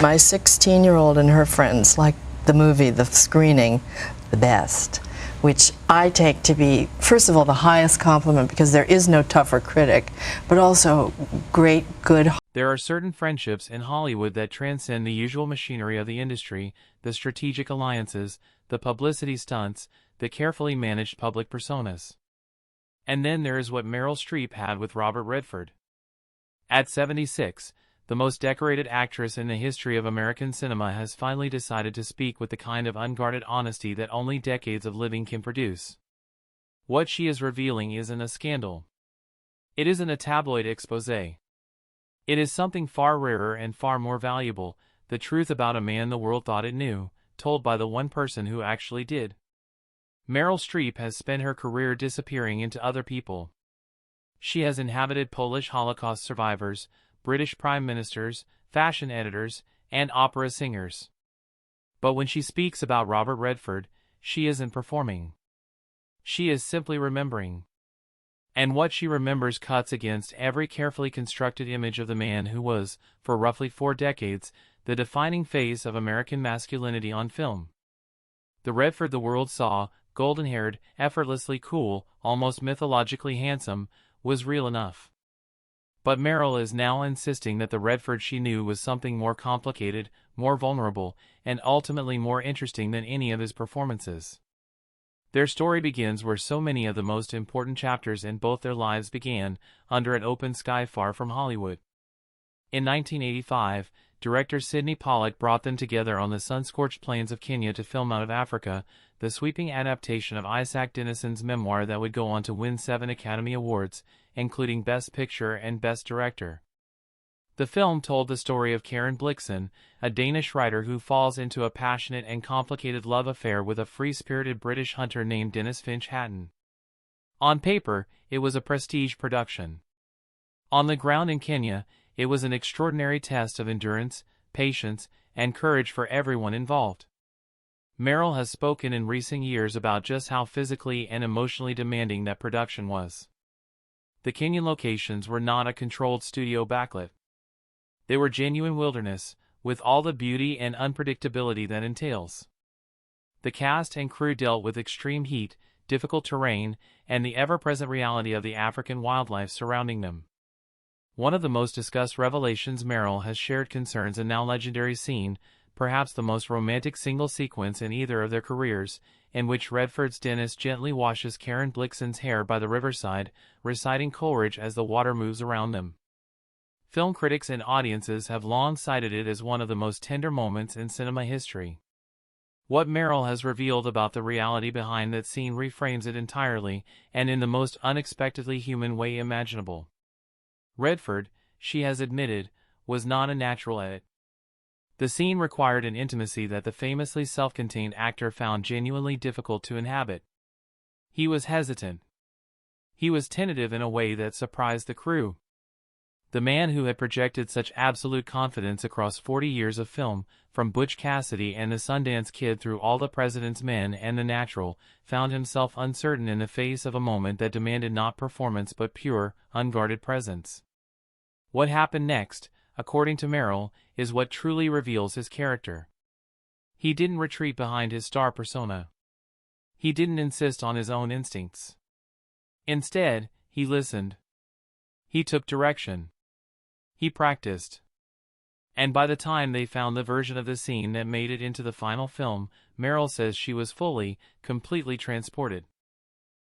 My 16-year-old and her friends liked the movie, the screening, the best, which I take to be, first of all, the highest compliment because there is no tougher critic, but also great, good. There are certain friendships in Hollywood that transcend the usual machinery of the industry, the strategic alliances, the publicity stunts, the carefully managed public personas. And then there is what Meryl Streep had with Robert Redford. At 76, the most decorated actress in the history of American cinema has finally decided to speak with the kind of unguarded honesty that only decades of living can produce. What she is revealing isn't a scandal. It isn't a tabloid exposé. It is something far rarer and far more valuable, the truth about a man the world thought it knew, told by the one person who actually did. Meryl Streep has spent her career disappearing into other people. She has inhabited Polish Holocaust survivors, British prime ministers, fashion editors, and opera singers. But when she speaks about Robert Redford, she isn't performing. She is simply remembering. And what she remembers cuts against every carefully constructed image of the man who was, for roughly 4 decades, the defining face of American masculinity on film. The Redford the world saw, golden-haired, effortlessly cool, almost mythologically handsome, was real enough. But Meryl is now insisting that the Redford she knew was something more complicated, more vulnerable, and ultimately more interesting than any of his performances. Their story begins where so many of the most important chapters in both their lives began, under an open sky far from Hollywood. In 1985, director Sidney Pollack brought them together on the sun-scorched plains of Kenya to film Out of Africa, the sweeping adaptation of Isaac Denison's memoir that would go on to win 7 Academy Awards, including Best Picture and Best Director. The film told the story of Karen Blixen, a Danish writer who falls into a passionate and complicated love affair with a free-spirited British hunter named Dennis Finch Hatton. On paper, it was a prestige production. On the ground in Kenya, it was an extraordinary test of endurance, patience, and courage for everyone involved. Meryl has spoken in recent years about just how physically and emotionally demanding that production was. The Kenyan locations were not a controlled studio backlit. They were genuine wilderness, with all the beauty and unpredictability that entails. The cast and crew dealt with extreme heat, difficult terrain, and the ever-present reality of the African wildlife surrounding them. One of the most discussed revelations Meryl has shared concerns a now legendary scene, perhaps the most romantic single sequence in either of their careers, in which Redford's Dennis gently washes Karen Blixen's hair by the riverside, reciting Coleridge as the water moves around them. Film critics and audiences have long cited it as one of the most tender moments in cinema history. What Meryl has revealed about the reality behind that scene reframes it entirely, and in the most unexpectedly human way imaginable. Redford, she has admitted, was not a natural at it. The scene required an intimacy that the famously self-contained actor found genuinely difficult to inhabit. He was hesitant. He was tentative in a way that surprised the crew. The man who had projected such absolute confidence across 40 years of film, from Butch Cassidy and the Sundance Kid through All the President's Men and The Natural, found himself uncertain in the face of a moment that demanded not performance but pure, unguarded presence. What happened next, according to Meryl, is what truly reveals his character. He didn't retreat behind his star persona. He didn't insist on his own instincts. Instead, he listened. He took direction. He practiced. And by the time they found the version of the scene that made it into the final film, Meryl says she was fully, completely transported.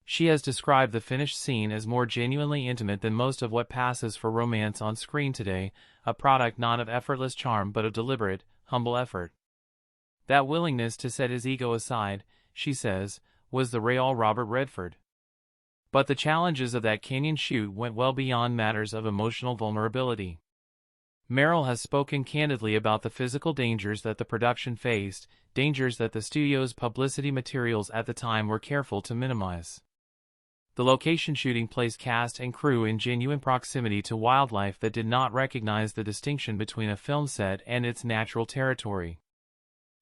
She has described the finished scene as more genuinely intimate than most of what passes for romance on screen today, a product not of effortless charm but of deliberate, humble effort. That willingness to set his ego aside, she says, was the real Robert Redford. But the challenges of that Kenyan shoot went well beyond matters of emotional vulnerability. Meryl has spoken candidly about the physical dangers that the production faced, dangers that the studio's publicity materials at the time were careful to minimize. The location shooting placed cast and crew in genuine proximity to wildlife that did not recognize the distinction between a film set and its natural territory.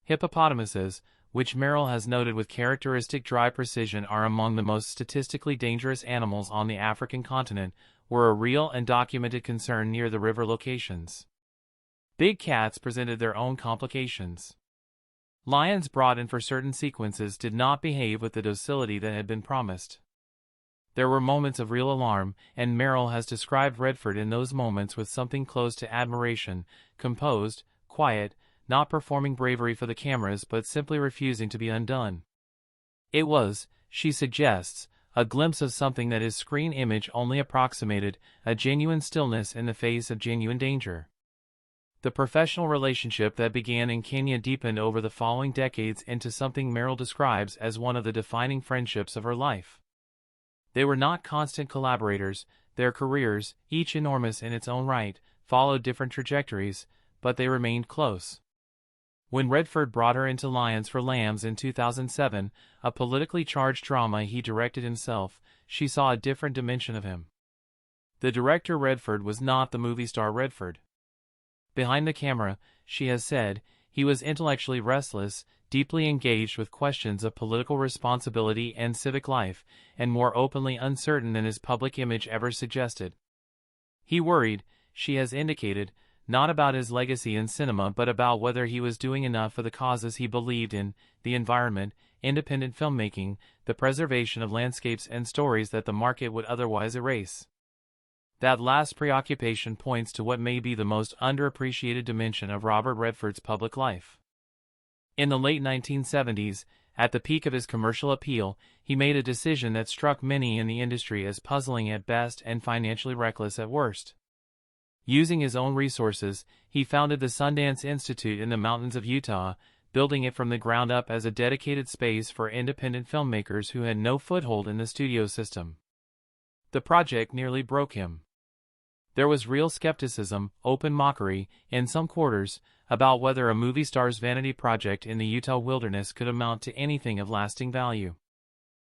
Hippopotamuses, which Meryl has noted with characteristic dry precision are among the most statistically dangerous animals on the African continent, were a real and documented concern near the river locations. Big cats presented their own complications. Lions brought in for certain sequences did not behave with the docility that had been promised. There were moments of real alarm, and Meryl has described Redford in those moments with something close to admiration, composed, quiet, not performing bravery for the cameras but simply refusing to be undone. It was, she suggests, a glimpse of something that his screen image only approximated, a genuine stillness in the face of genuine danger. The professional relationship that began in Kenya deepened over the following decades into something Meryl describes as one of the defining friendships of her life. They were not constant collaborators, their careers, each enormous in its own right, followed different trajectories, but they remained close. When Redford brought her into Lions for Lambs in 2007, a politically charged drama he directed himself, she saw a different dimension of him. The director Redford was not the movie star Redford. Behind the camera, she has said, he was intellectually restless, deeply engaged with questions of political responsibility and civic life, and more openly uncertain than his public image ever suggested. He worried, she has indicated, not about his legacy in cinema but about whether he was doing enough for the causes he believed in, the environment, independent filmmaking, the preservation of landscapes and stories that the market would otherwise erase. That last preoccupation points to what may be the most underappreciated dimension of Robert Redford's public life. In the late 1970s, at the peak of his commercial appeal, he made a decision that struck many in the industry as puzzling at best and financially reckless at worst. Using his own resources, he founded the Sundance Institute in the mountains of Utah, building it from the ground up as a dedicated space for independent filmmakers who had no foothold in the studio system. The project nearly broke him. There was real skepticism, open mockery, in some quarters, about whether a movie star's vanity project in the Utah wilderness could amount to anything of lasting value.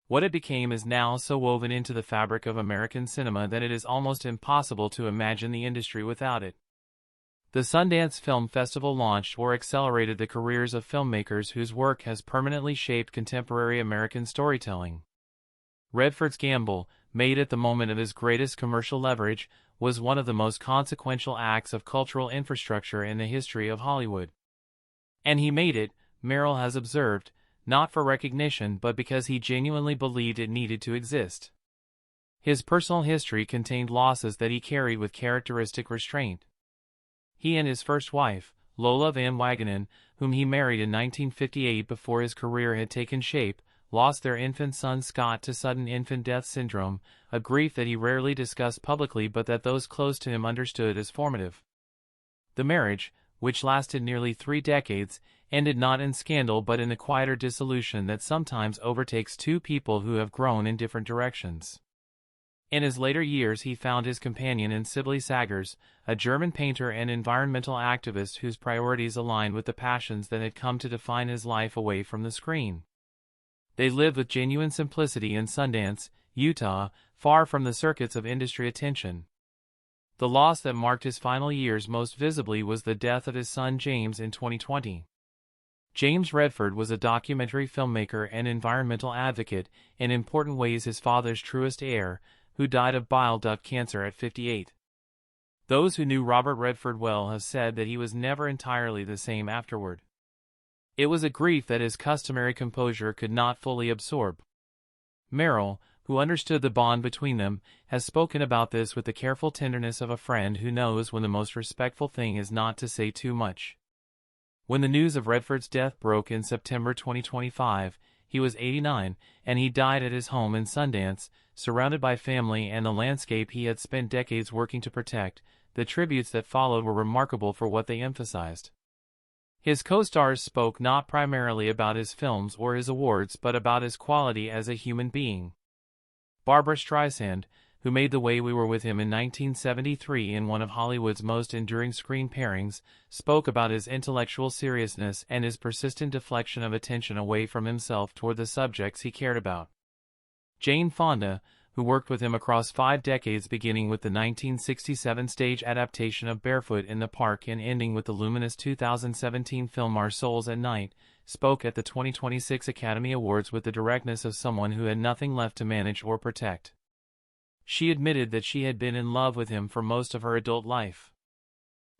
What it became is now so woven into the fabric of American cinema that it is almost impossible to imagine the industry without it. The Sundance Film Festival launched or accelerated the careers of filmmakers whose work has permanently shaped contemporary American storytelling. Redford's gamble, made at the moment of his greatest commercial leverage, was one of the most consequential acts of cultural infrastructure in the history of Hollywood. And he made it, Meryl has observed, not for recognition but because he genuinely believed it needed to exist. His personal history contained losses that he carried with characteristic restraint. He and his first wife, Lola Van Wagenen, whom he married in 1958 before his career had taken shape, lost their infant son Scott to sudden infant death syndrome, a grief that he rarely discussed publicly but that those close to him understood as formative. The marriage, which lasted nearly 3 decades, ended not in scandal but in the quieter dissolution that sometimes overtakes two people who have grown in different directions. In his later years he found his companion in Sibylle Sagers, a German painter and environmental activist whose priorities aligned with the passions that had come to define his life away from the screen. They lived with genuine simplicity in Sundance, Utah, far from the circuits of industry attention. The loss that marked his final years most visibly was the death of his son James in 2020. James Redford was a documentary filmmaker and environmental advocate, in important ways his father's truest heir, who died of bile duct cancer at 58. Those who knew Robert Redford well have said that he was never entirely the same afterward. It was a grief that his customary composure could not fully absorb. Meryl, who understood the bond between them, has spoken about this with the careful tenderness of a friend who knows when the most respectful thing is not to say too much. When the news of Redford's death broke in September 2025, he was 89, and he died at his home in Sundance, surrounded by family and the landscape he had spent decades working to protect. The tributes that followed were remarkable for what they emphasized. His co-stars spoke not primarily about his films or his awards but about his quality as a human being. Barbra Streisand, who made The Way We Were with him in 1973 in one of Hollywood's most enduring screen pairings, spoke about his intellectual seriousness and his persistent deflection of attention away from himself toward the subjects he cared about. Jane Fonda, who worked with him across 5 decades beginning with the 1967 stage adaptation of Barefoot in the Park and ending with the luminous 2017 film Our Souls at Night, spoke at the 2026 Academy Awards with the directness of someone who had nothing left to manage or protect. She admitted that she had been in love with him for most of her adult life.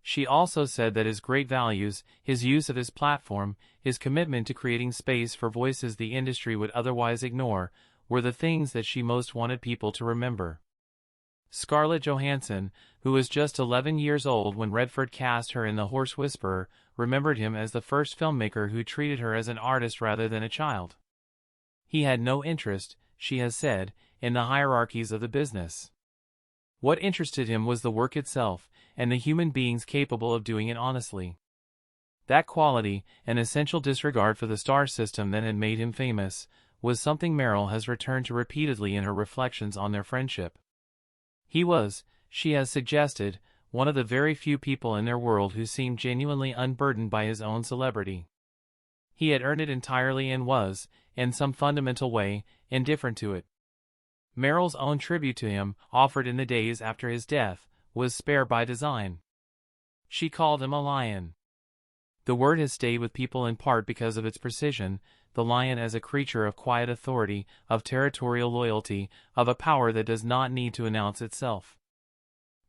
She also said that his great values, his use of his platform, his commitment to creating space for voices the industry would otherwise ignore, were the things that she most wanted people to remember. Scarlett Johansson, who was just 11 years old when Redford cast her in The Horse Whisperer, remembered him as the first filmmaker who treated her as an artist rather than a child. He had no interest, she has said, in the hierarchies of the business. What interested him was the work itself, and the human beings capable of doing it honestly. That quality, an essential disregard for the star system that had made him famous, was something Meryl has returned to repeatedly in her reflections on their friendship. He was, she has suggested, one of the very few people in their world who seemed genuinely unburdened by his own celebrity. He had earned it entirely and was, in some fundamental way, indifferent to it. Meryl's own tribute to him, offered in the days after his death, was spare by design. She called him a lion. The word has stayed with people in part because of its precision, the lion as a creature of quiet authority, of territorial loyalty, of a power that does not need to announce itself.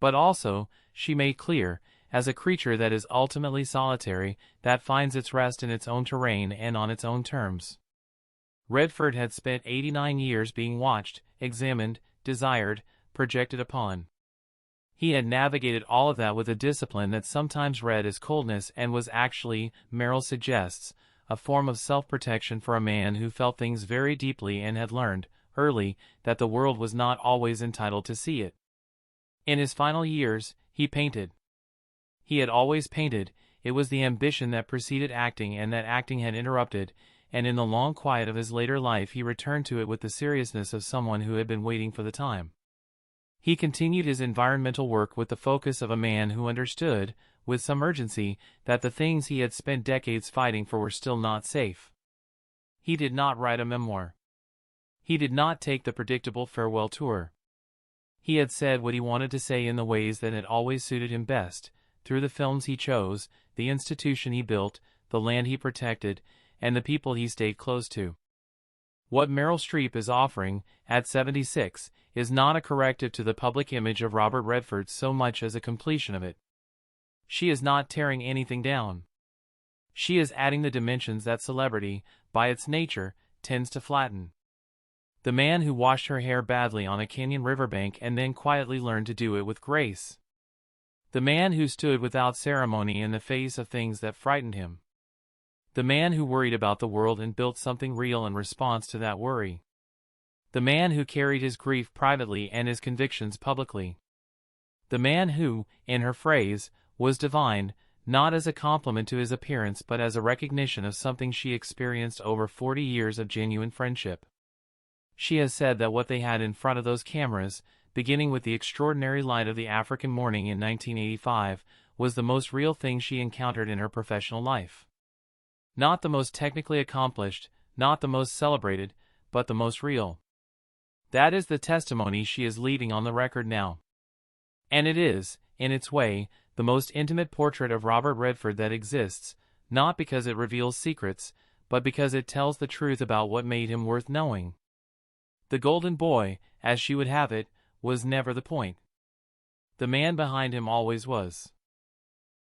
But also, she made clear, as a creature that is ultimately solitary, that finds its rest in its own terrain and on its own terms. Redford had spent 89 years being watched, examined, desired, projected upon. He had navigated all of that with a discipline that sometimes read as coldness and was actually, Meryl suggests, a form of self-protection for a man who felt things very deeply and had learned, early, that the world was not always entitled to see it. In his final years, he painted. He had always painted, it was the ambition that preceded acting and that acting had interrupted, and in the long quiet of his later life he returned to it with the seriousness of someone who had been waiting for the time. He continued his environmental work with the focus of a man who understood, with some urgency, that the things he had spent decades fighting for were still not safe. He did not write a memoir. He did not take the predictable farewell tour. He had said what he wanted to say in the ways that had always suited him best, through the films he chose, the institution he built, the land he protected, and the people he stayed close to. What Meryl Streep is offering, at 76, is not a corrective to the public image of Robert Redford so much as a completion of it. She is not tearing anything down. She is adding the dimensions that celebrity, by its nature, tends to flatten. The man who washed her hair badly on a canyon riverbank and then quietly learned to do it with grace. The man who stood without ceremony in the face of things that frightened him. The man who worried about the world and built something real in response to that worry. The man who carried his grief privately and his convictions publicly. The man who, in her phrase, was divine, not as a compliment to his appearance but as a recognition of something she experienced over 40 years of genuine friendship. She has said that what they had in front of those cameras, beginning with the extraordinary light of the African morning in 1985, was the most real thing she encountered in her professional life. Not the most technically accomplished, not the most celebrated, but the most real. That is the testimony she is leaving on the record now. And it is, in its way, the most intimate portrait of Robert Redford that exists, not because it reveals secrets, but because it tells the truth about what made him worth knowing. The golden boy, as she would have it, was never the point. The man behind him always was.